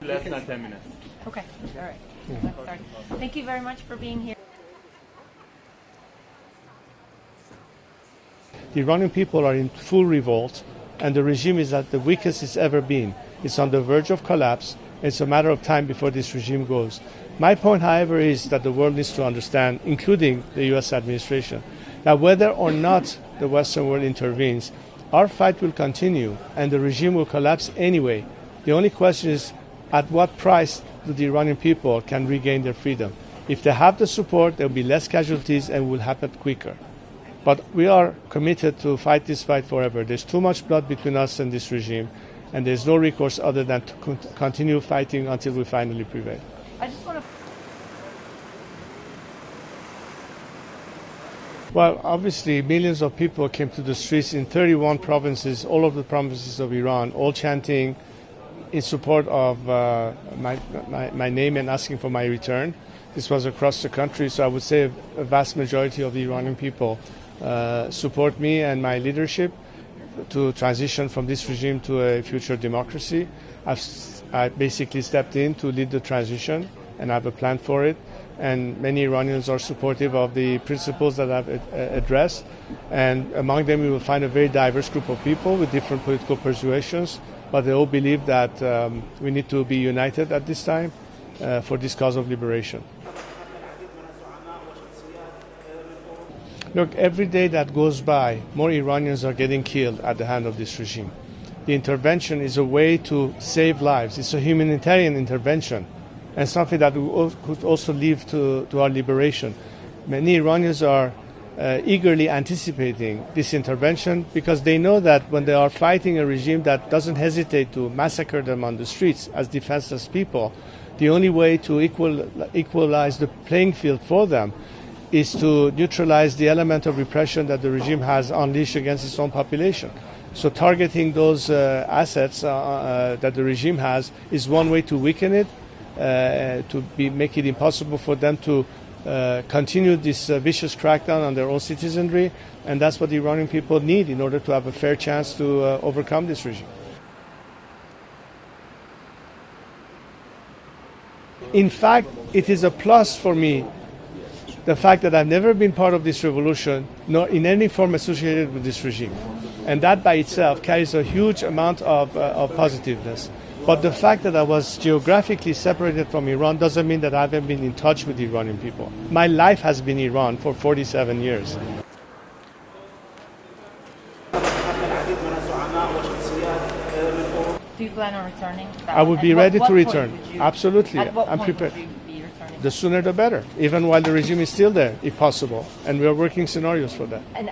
less than 10 minutes. Okay, all right. Let's start. Thank you very much for being here. The Iranian people are in full revolt, and the regime is at the weakest it's ever been. It's on the verge of collapse. It's a matter of time before this regime goes. My point, however, is that the world needs to understand, including the U.S. administration, that whether or not the Western world intervenes, our fight will continue and the regime will collapse anyway. The only question is at what price do the Iranian people can regain their freedom. If they have the support, there will be less casualties and it will happen quicker. But we are committed to fight this fight forever. There's too much blood between us and this regime, and there's no recourse other than to continue fighting until we finally prevail. I just want to... Well, obviously, millions of people came to the streets in 31 provinces, all of the provinces of Iran, all chanting in support of my name and asking for my return. This was across the country, so I would say a vast majority of the Iranian people support me and my leadership to transition from this regime to a future democracy. I basically stepped in to lead the transition, and I have a plan for it. And many Iranians are supportive of the principles that I've addressed. And among them, you will find a very diverse group of people with different political persuasions, but they all believe that we need to be united at this time for this cause of liberation. Look, every day that goes by, more Iranians are getting killed at the hand of this regime. The intervention is a way to save lives. It's a humanitarian intervention and something that could also lead to our liberation. Many Iranians are eagerly anticipating this intervention because they know that when they are fighting a regime that doesn't hesitate to massacre them on the streets as defenseless people, the only way to equalize the playing field for them is to neutralize the element of repression that the regime has unleashed against its own population. So targeting those assets that the regime has is one way to weaken it, make it impossible for them to continue this vicious crackdown on their own citizenry, and that's what the Iranian people need in order to have a fair chance to overcome this regime. In fact, it is a plus for me, the fact that I've never been part of this revolution, nor in any form associated with this regime. And that by itself carries a huge amount of positiveness. But the fact that I was geographically separated from Iran doesn't mean that I haven't been in touch with the Iranian people. My life has been Iran for 47 years. Do you plan on returning? I would be ready to return. Absolutely. At what I'm point prepared. would you be returning? The sooner the better, even while the regime is still there, if possible. And we are working scenarios for that. And